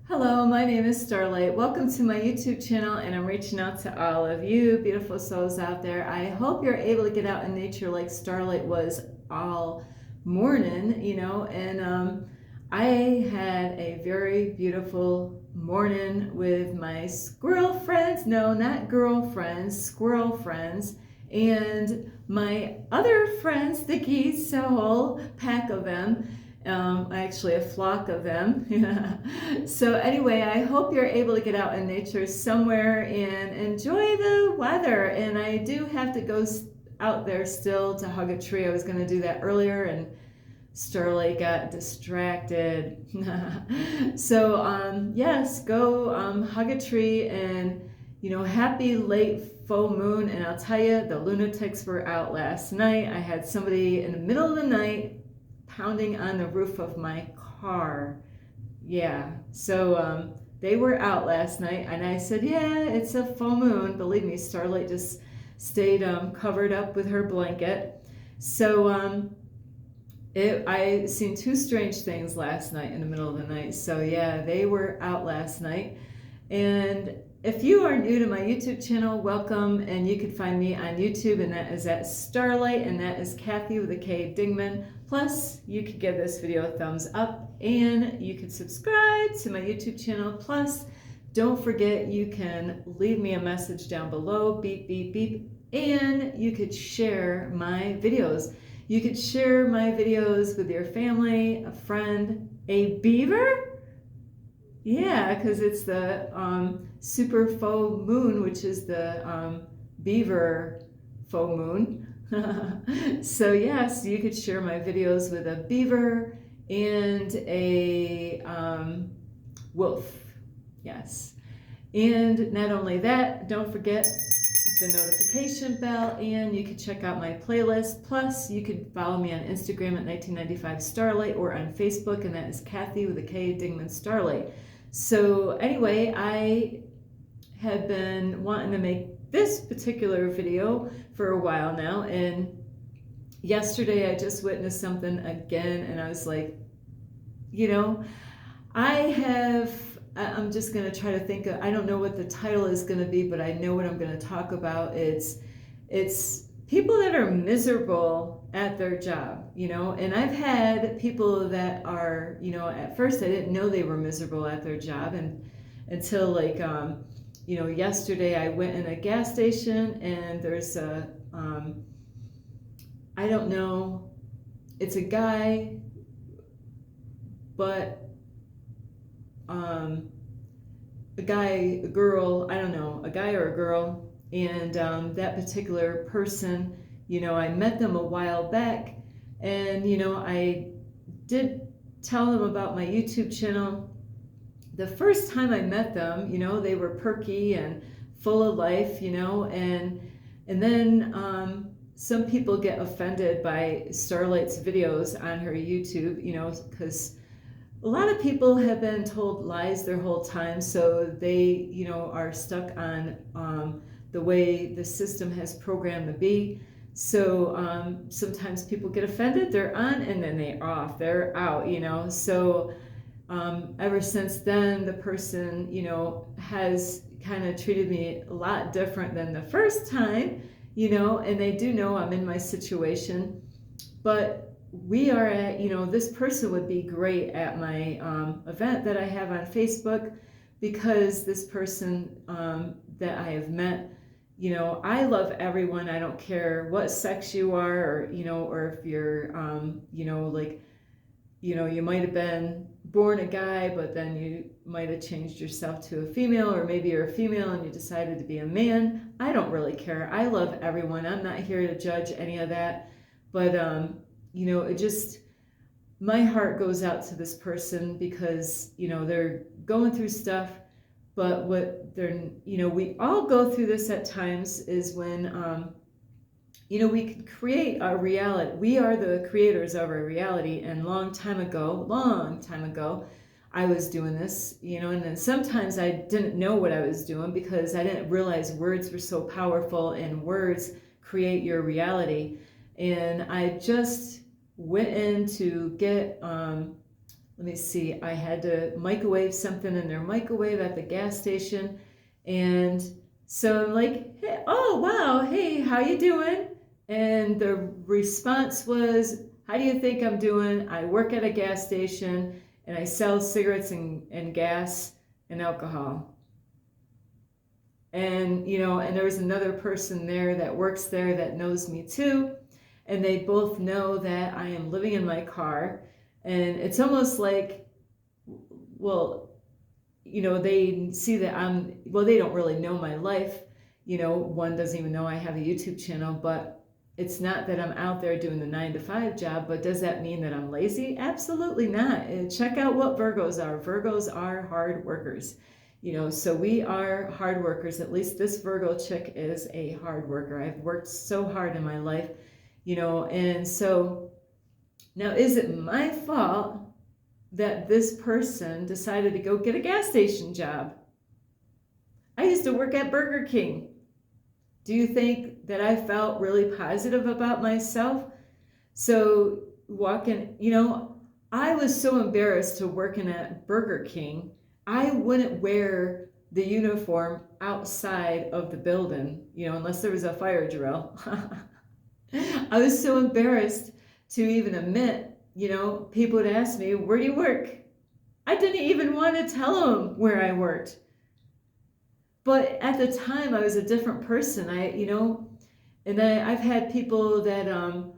Hello, my name is Starlight. Welcome to my YouTube channel, and I'm reaching out to all of you beautiful souls out there. I hope you're able to get out in nature like Starlight was all morning, and I had a very beautiful morning with my squirrel friends. No, not girlfriends, squirrel friends, and my other friends, the geese, a whole pack of them. Actually a flock of them. So anyway, I hope you're able to get out in nature somewhere and enjoy the weather. And I do have to go out there still to hug a tree. I was going to do that earlier, and Starlight got distracted. So yes, go hug a tree, and happy late full moon. And I'll tell you, the lunatics were out last night. I had somebody in the middle of the night pounding on the roof of my car. Yeah, so they were out last night, and I said, yeah, it's a full moon. Believe me, Starlight just stayed covered up with her blanket. So I seen two strange things last night in the middle of the night. So yeah, they were out last night. And if you are new to my YouTube channel, welcome, and you can find me on YouTube, and that is at Starlight, and that is Kathy with a K Dingman. Plus, you could give this video a thumbs up, and you can subscribe to my YouTube channel. Plus, don't forget, you can leave me a message down below, beep, beep, beep, and you could share my videos. You could share my videos with your family, a friend, a beaver. Yeah, because it's the super full moon, which is the beaver full moon. So yes, you could share my videos with a beaver and a wolf. Yes. And not only that, don't forget the notification bell, and you can check out my playlist. Plus, you can follow me on Instagram at 1995 Starlight, or on Facebook, and that is Kathy with a K Dingman Starlight. So anyway, I had been wanting to make this particular video for a while now, and yesterday I just witnessed something again, and I was like, I'm just going to try to think of, I don't know what the title is going to be, but I know what I'm going to talk about. It's people that are miserable at their job, and I've had people that are, at first I didn't know they were miserable at their job, and until like, yesterday I went in a gas station, and there's a, I don't know, it's a guy, but a guy, a girl, I don't know, a guy or a girl, and that particular person, I met them a while back, and I did tell them about my YouTube channel. The first time I met them, they were perky and full of life, and then some people get offended by Starlight's videos on her YouTube, because a lot of people have been told lies their whole time, so they, are stuck on the way the system has programmed to be. So sometimes people get offended, they're on, and then they're off, they're out, So ever since then, the person, has kind of treated me a lot different than the first time, and they do know I'm in my situation. But we are at, this person would be great at my event that I have on Facebook, because this person that I have met, I love everyone. I don't care what sex you are, or if you're, you might have been born a guy, but then you might have changed yourself to a female, or maybe you're a female and you decided to be a man. I don't really care. I love everyone. I'm not here to judge any of that. But, it just, my heart goes out to this person, because, they're going through stuff, but what they're, we all go through this at times, is when, we can create our reality. We are the creators of our reality. And long time ago, I was doing this, and then sometimes I didn't know what I was doing, because I didn't realize words were so powerful, and words create your reality. And I just went in to get let me see, I had to microwave something in their microwave at the gas station. And so I'm like, hey, oh, wow, hey, how you doing? And the response was, how do you think I'm doing? I work at a gas station and I sell cigarettes and gas and alcohol. And, and there was another person there that works there that knows me too. And they both know that I am living in my car. And it's almost like, well, they see that they don't really know my life. One doesn't even know I have a YouTube channel, but it's not that I'm out there doing the 9-to-5 job. But does that mean that I'm lazy? Absolutely not. And check out what Virgos are. Virgos are hard workers. So we are hard workers. At least this Virgo chick is a hard worker. I've worked so hard in my life, and so now is it my fault that this person decided to go get a gas station job? I used to work at Burger King. Do you think that I felt really positive about myself? So I was so embarrassed to working at Burger King, I wouldn't wear the uniform outside of the building, unless there was a fire drill. I was so embarrassed to even admit, people would ask me, where do you work? I didn't even want to tell them where I worked. But at the time, I was a different person. And I've had people that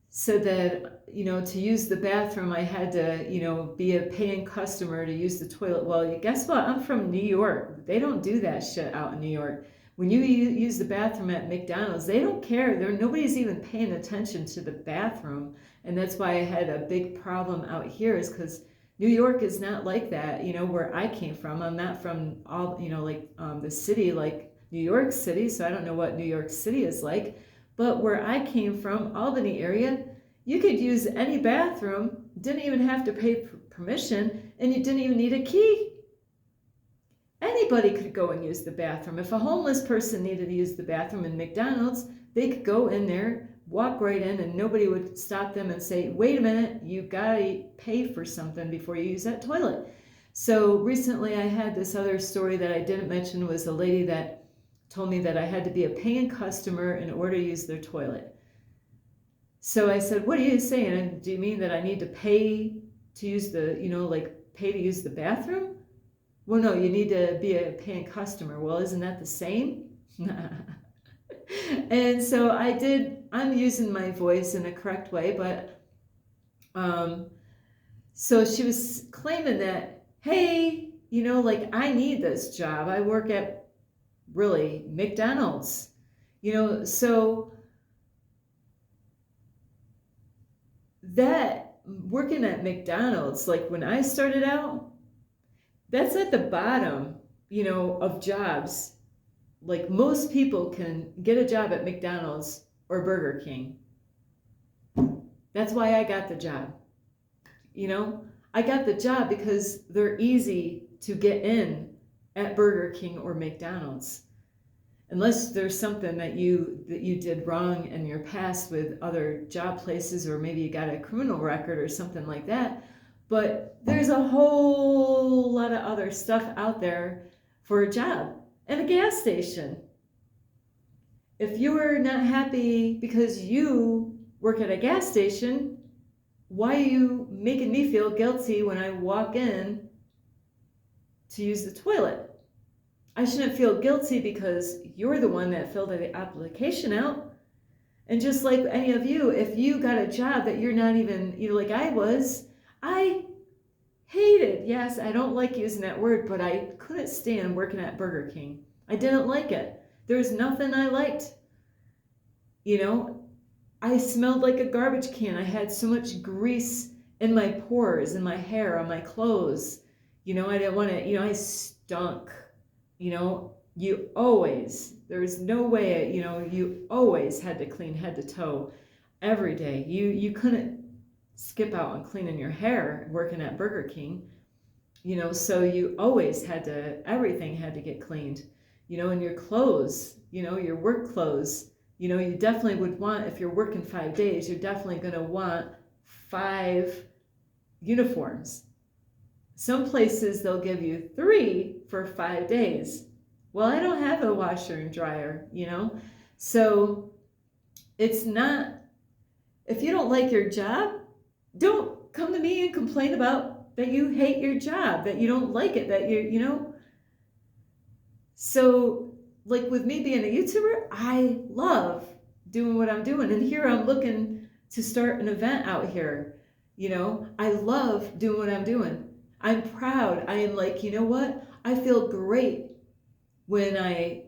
said that, to use the bathroom, I had to, be a paying customer to use the toilet. Well, guess what? I'm from New York. They don't do that shit out in New York. When you use the bathroom at McDonald's, they don't care. Nobody's even paying attention to the bathroom. And that's why I had a big problem out here, is because New York is not like that, where I came from. I'm not from all, the city, like New York City. So I don't know what New York City is like. But where I came from, Albany area, you could use any bathroom, didn't even have to pay permission, and you didn't even need a key. Anybody could go and use the bathroom. If a homeless person needed to use the bathroom in McDonald's, they could go in there, walk right in, and nobody would stop them and say, wait a minute, you gotta pay for something before you use that toilet. So recently I had this other story that I didn't mention, was a lady that told me that I had to be a paying customer in order to use their toilet. So I said, what are you saying? Do you mean that I need to pay to use the, pay to use the bathroom? Well, no, you need to be a paying customer. Well, isn't that the same? And so I'm using my voice in a correct way, but so she was claiming that, hey, I need this job. I work at really McDonald's, so that working at McDonald's, like when I started out, that's at the bottom, of jobs. Like most people can get a job at McDonald's or Burger King. That's why I got the job. I got the job because they're easy to get in at Burger King or McDonald's. Unless there's something that you did wrong in your past with other job places, or maybe you got a criminal record or something like that. But there's a whole lot of other stuff out there for a job. And a gas station. If you are not happy because you work at a gas station, why are you making me feel guilty when I walk in to use the toilet? I shouldn't feel guilty because you're the one that filled the application out. And just like any of you, if you got a job that you're not even, like I was, I hated, yes, I don't like using that word, but I couldn't stand working at Burger King. I didn't like it. There's nothing I liked. I smelled like a garbage can. I had so much grease in my pores, in my hair, on my clothes. I didn't want to, I stunk. There was no way, you always had to clean head to toe every day. You couldn't skip out on cleaning your hair working at Burger King, so you always everything had to get cleaned, and your clothes, your work clothes, you definitely would want, if you're working 5 days, you're definitely going to want 5 uniforms. Some places they'll give you 3 for 5 days. Well, I don't have a washer and dryer, So it's not, if you don't like your job, don't come to me and complain about that you hate your job, that you don't like it, that So, like with me being a YouTuber, I love doing what I'm doing. And here I'm looking to start an event out here. I love doing what I'm doing. I'm proud. I am like, you know what? I feel great when I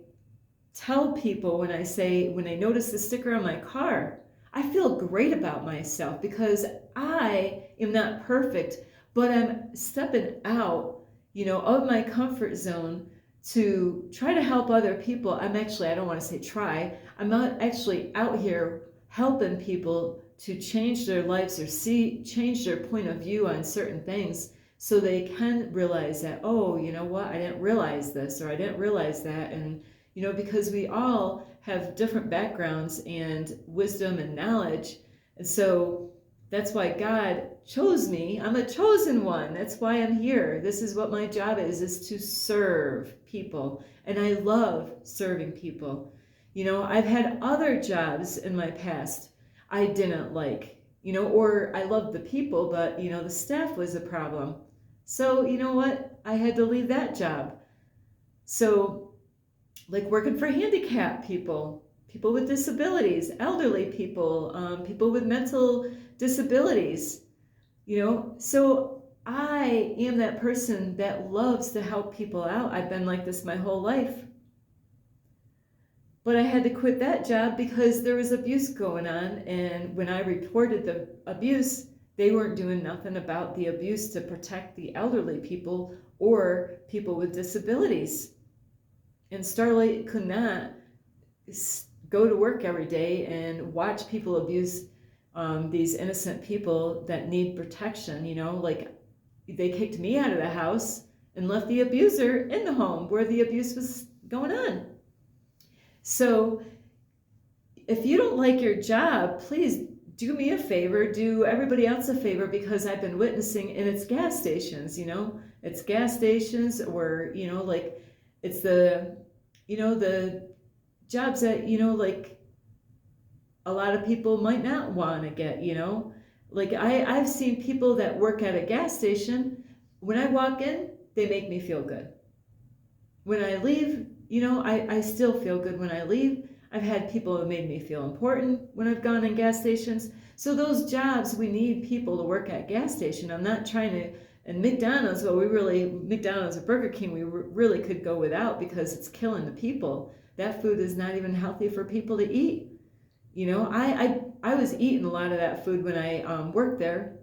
tell people, when they notice the sticker on my car, I feel great about myself because I am not perfect, but I'm stepping out, of my comfort zone to try to help other people. I don't want to say try. I'm not actually out here helping people to change their lives or change their point of view on certain things so they can realize that, oh, you know what, I didn't realize this or I didn't realize that. And, because we all have different backgrounds and wisdom and knowledge. And so that's why God chose me. I'm a chosen one. That's why I'm here. This is what my job is to serve people. And I love serving people. I've had other jobs in my past I didn't like, or I loved the people, but, the staff was a problem. So, you know what? I had to leave that job. So, like working for handicapped people, people with disabilities, elderly people, people with mental disabilities, So I am that person that loves to help people out. I've been like this my whole life. But I had to quit that job because there was abuse going on. And when I reported the abuse, they weren't doing nothing about the abuse to protect the elderly people or people with disabilities. And Starlight could not go to work every day and watch people abuse these innocent people that need protection. Like they kicked me out of the house and left the abuser in the home where the abuse was going on. So if you don't like your job, please do me a favor, do everybody else a favor, because I've been witnessing, and it's gas stations, it's gas stations or, like it's the jobs that, like a lot of people might not want to get, like I've seen people that work at a gas station. When I walk in, they make me feel good. When I leave, I still feel good when I leave. I've had people who made me feel important when I've gone in gas stations. So those jobs, we need people to work at gas station. I'm not trying to, and McDonald's, McDonald's or Burger King, we really could go without because it's killing the people. That food is not even healthy for people to eat. I was eating a lot of that food when I worked there.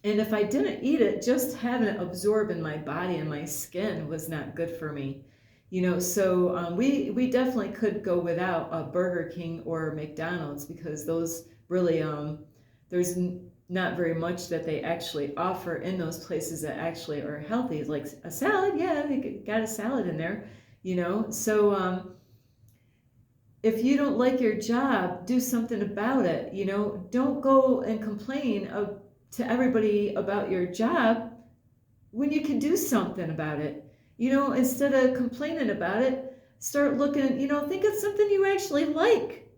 And if I didn't eat it, just having it absorb in my body and my skin was not good for me. So we definitely could go without a Burger King or McDonald's because those really, there's not very much that they actually offer in those places that actually are healthy. Like a salad, yeah, they got a salad in there, So if you don't like your job, do something about it. Don't go and complain to everybody about your job when you can do something about it. Instead of complaining about it, start looking, think of something you actually like.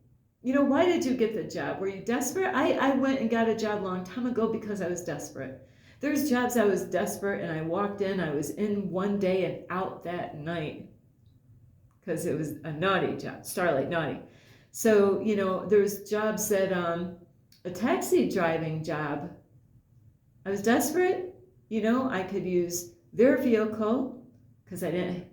Why did you get the job? Were you desperate? I went and got a job a long time ago because I was desperate. There's jobs I was desperate and I walked in, I was in one day and out that night because it was a naughty job, Starlight naughty. So, there's jobs that, a taxi driving job, I was desperate, I could use their vehicle because I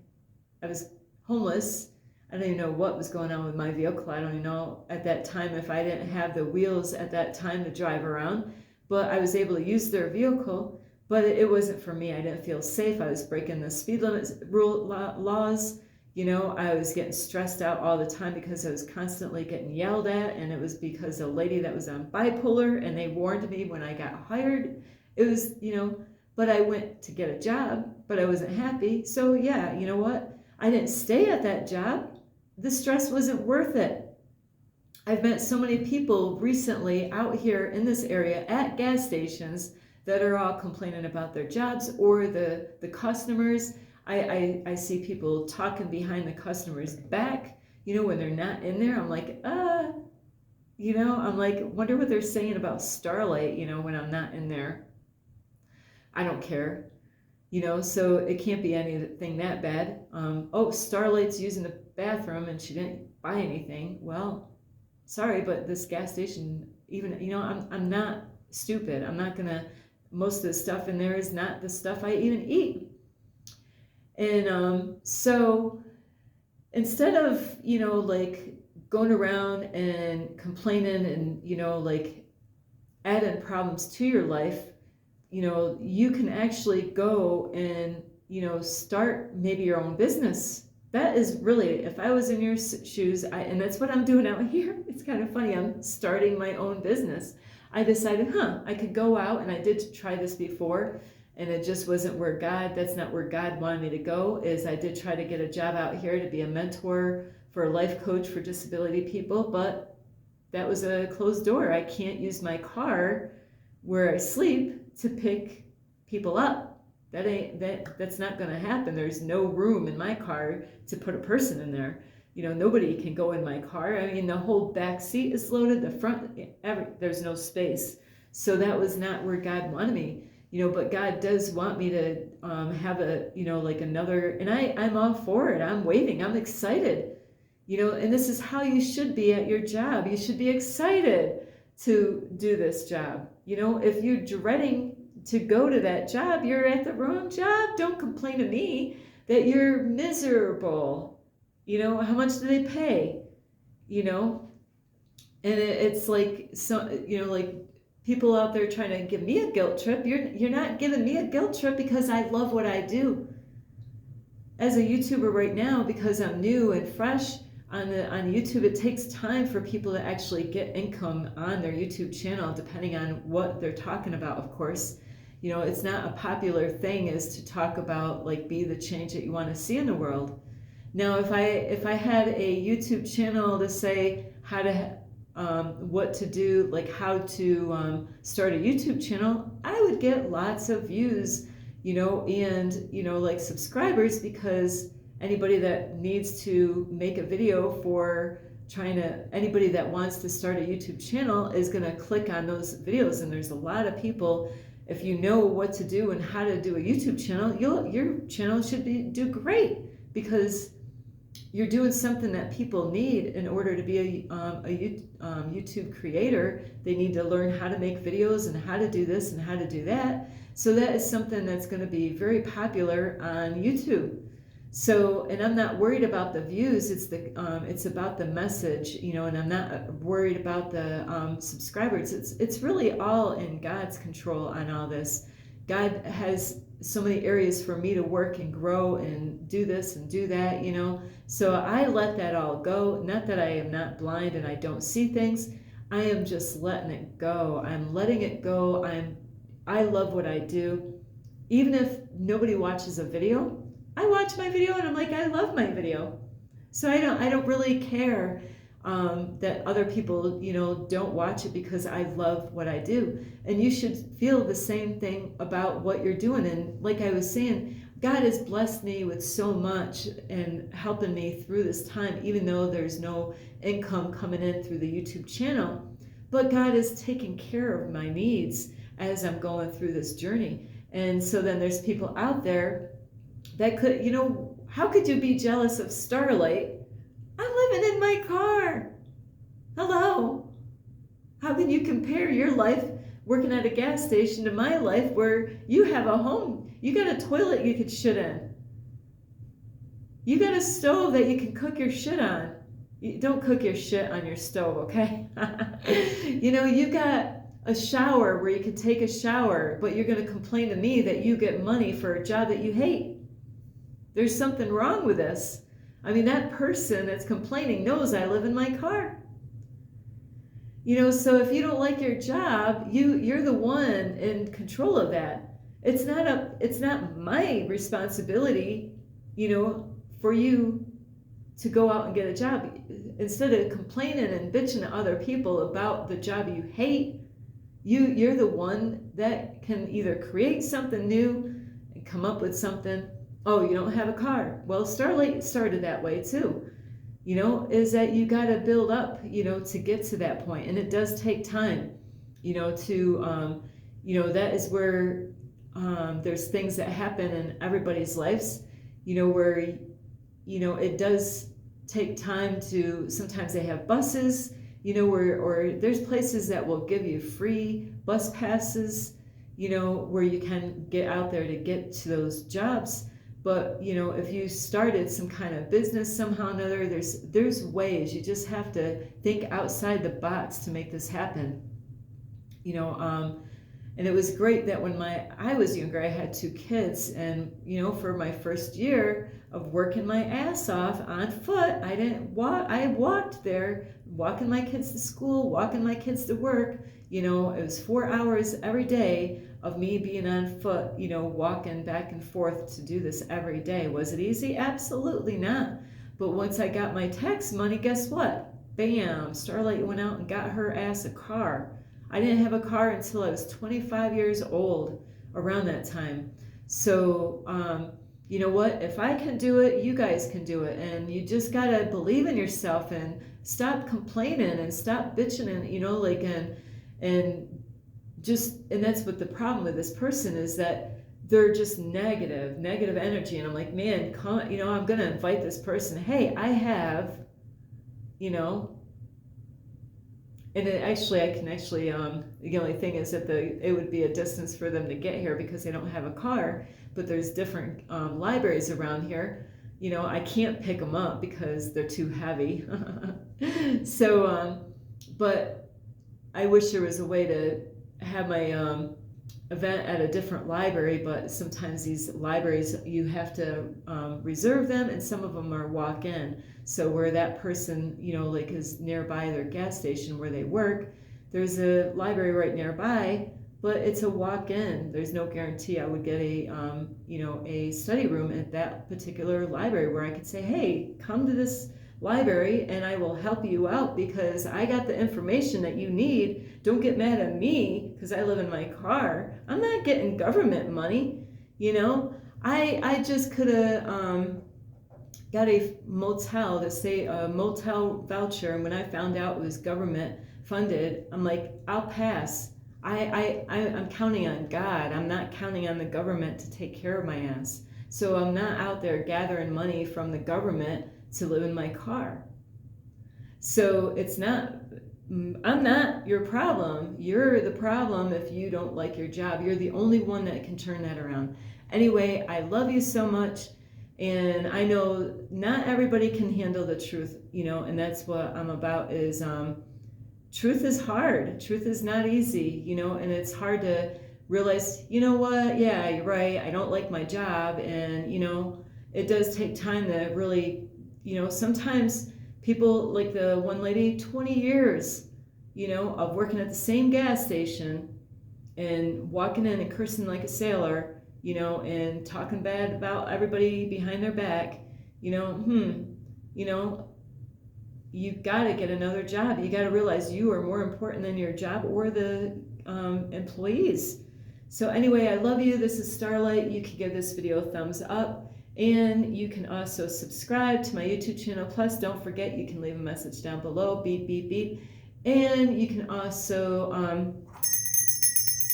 was homeless. I don't even know what was going on with my vehicle. I don't even know at that time if I didn't have the wheels at that time to drive around, but I was able to use their vehicle, but it wasn't for me. I didn't feel safe. I was breaking the speed limit laws. I was getting stressed out all the time because I was constantly getting yelled at, and it was because a lady that was on bipolar, and they warned me when I got hired. It was, but I went to get a job, but I wasn't happy. So yeah, you know what? I didn't stay at that job. The stress wasn't worth it. I've met so many people recently out here in this area at gas stations that are all complaining about their jobs, or the customers. I see people talking behind the customer's back, when they're not in there. I'm like, I'm like, wonder what they're saying about Starlight, when I'm not in there. I don't care. So it can't be anything that bad. Starlight's using the bathroom and she didn't buy anything. Well, sorry, but this gas station, even, I'm not stupid. I'm not gonna, most of the stuff in there is not the stuff I even eat. And so instead of, like going around and complaining and, like adding problems to your life, you can actually go and, start maybe your own business. That is really, if I was in your shoes, and that's what I'm doing out here. It's kind of funny. I'm starting my own business. I decided, I could go out, and I did try this before, and it just wasn't that's not where God wanted me to go. I did try to get a job out here to be a mentor for a life coach for disability people, but that was a closed door. I can't use my car where I sleep to pick people up. That's not going to happen. There's no room in my car to put a person in there. Nobody can go in my car. I mean, the whole back seat is loaded, the front, there's no space. So that was not where God wanted me. But God does want me to have like another, and I'm all for it. I'm waiting. I'm excited. And this is how you should be at your job. You should be excited to do this job. If you're dreading to go to that job, you're at the wrong job. Don't complain to me that you're miserable. How much do they pay? And it's like, like people out there trying to give me a guilt trip. You're not giving me a guilt trip because I love what I do. As a YouTuber right now, because I'm new and fresh on YouTube, it takes time for people to actually get income on their YouTube channel, depending on what they're talking about, of course. It's not a popular thing is to talk about, like, be the change that you want to see in the world. Now, if I had a YouTube channel to say how to, what to do, like how to start a YouTube channel, I would get lots of views, and, like subscribers, because anybody that needs to make a video for anybody that wants to start a YouTube channel is going to click on those videos. And there's a lot of people, if you know what to do and how to do a YouTube channel, your channel should do great, because you're doing something that people need in order to be a YouTube creator. They need to learn how to make videos and how to do this and how to do that. So that is something that's going to be very popular on YouTube. So, and I'm not worried about the views. It's about the message, and I'm not worried about the subscribers. It's really all in God's control on all this. God has so many areas for me to work and grow and do this and do that, So I let that all go. Not that I am not blind and I don't see things. I am just letting it go. I'm letting it go. I love what I do. Even if nobody watches a video, I watch my video and I'm like, I love my video. So I don't really care that other people, don't watch it, because I love what I do. And you should feel the same thing about what you're doing. And like I was saying, God has blessed me with so much and helping me through this time, even though there's no income coming in through the YouTube channel. But God is taking care of my needs as I'm going through this journey. And so then there's people out there that could, how could you be jealous of Starlight? I'm living in my car. Hello. How can you compare your life working at a gas station to my life, where you have a home? You got a toilet you could shit in. You got a stove that you can cook your shit on. You don't cook your shit on your stove, okay? You got a shower where you can take a shower, but you're going to complain to me that you get money for a job that you hate. There's something wrong with this. I mean, that person that's complaining knows I live in my car. So if you don't like your job, you're the one in control of that. It's not my responsibility, for you to go out and get a job. Instead of complaining and bitching to other people about the job you hate, You're the one that can either create something new and come up with something. Oh, you don't have a car. Well, Starlight started that way too. Is that you got to build up, to get to that point, and it does take time, to, that is where there's things that happen in everybody's lives, where, it does take time to, sometimes they have buses, or there's places that will give you free bus passes, where you can get out there to get to those jobs. But, if you started some kind of business somehow or another, there's ways. You just have to think outside the box to make this happen. And it was great that when I was younger, I had 2 kids, and for my first year of working my ass off on foot, I didn't walk. I walked there, walking my kids to school, walking my kids to work. It was 4 hours every day of me being on foot, walking back and forth to do this every day. Was it easy? Absolutely not. But once I got my tax money, guess what? Bam! Starlight went out and got her ass a car. I didn't have a car until I was 25 years old, around that time. So, you know what? If I can do it, you guys can do it. And you just got to believe in yourself and stop complaining and stop bitching and, and that's what the problem with this person is, that they're just negative energy. And I'm like, man, I'm going to invite this person. Hey, I have, and I can actually, the only thing is that it would be a distance for them to get here because they don't have a car, but there's different libraries around here. I can't pick them up because they're too heavy. So, but I wish there was a way to have my event at a different library, but sometimes these libraries, you have to reserve them, and some of them are walk-in. So where that person, is nearby their gas station where they work, there's a library right nearby, but it's a walk-in. There's no guarantee I would get a study room at that particular library where I could say, hey, come to this library and I will help you out because I got the information that you need. Don't get mad at me because I live in my car. I'm not getting government money. I just could have got a motel, to say a motel voucher, and when I found out it was government funded, I'm like, I'll pass. I'm counting on God. I'm not counting on the government to take care of my ass. So I'm not out there gathering money from the government to live in my car. So I'm not your problem. You're the problem if you don't like your job. You're the only one that can turn that around. Anyway, I love you so much. And I know not everybody can handle the truth, and that's what I'm about is truth is hard. Truth is not easy, and it's hard to realize, what? Yeah, you're right. I don't like my job. And, it does take time to really, sometimes people, like the one lady, 20 years, of working at the same gas station and walking in and cursing like a sailor, and talking bad about everybody behind their back, you got to get another job. You got to realize you are more important than your job or the employees. So anyway, I love you. This is Starlight. You can give this video a thumbs up, and you can also subscribe to my YouTube channel. Plus, don't forget, you can leave a message down below, beep, beep, beep. And you can also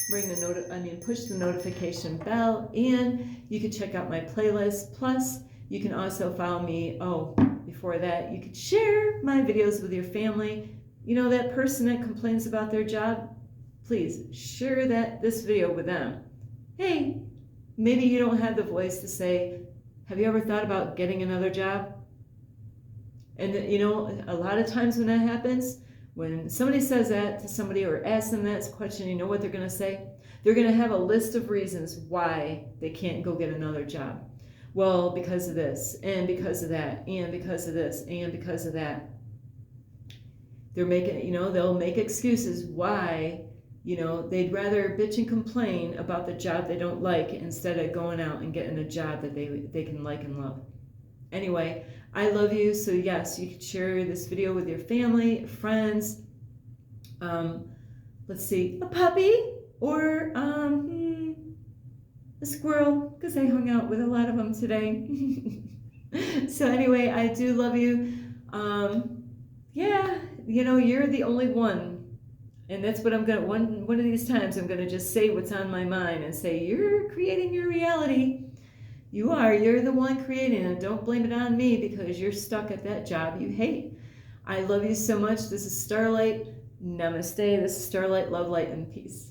push the notification bell, and you can check out my playlist. Plus, you can also follow me. Oh, before that, you could share my videos with your family. That person that complains about their job, please share this video with them. Hey, maybe you don't have the voice to say, have you ever thought about getting another job? And a lot of times when that happens, when somebody says that to somebody or asks them that question, you know what they're going to say? They're going to have a list of reasons why they can't go get another job. Well, because of this, and because of that, and because of this, and because of that. They're making, they'll make excuses why, they'd rather bitch and complain about the job they don't like instead of going out and getting a job that they can like and love. Anyway, I love you. So yes, you can share this video with your family, friends, let's see, a puppy or a squirrel, because I hung out with a lot of them today. So anyway, I do love you. Yeah, you know, you're the only one. And that's what I'm going to, one of these times, I'm going to just say what's on my mind and say, you're creating your reality. You are. You're the one creating it. Don't blame it on me because you're stuck at that job you hate. I love you so much. This is Starlight. Namaste. This is Starlight, love, light, and peace.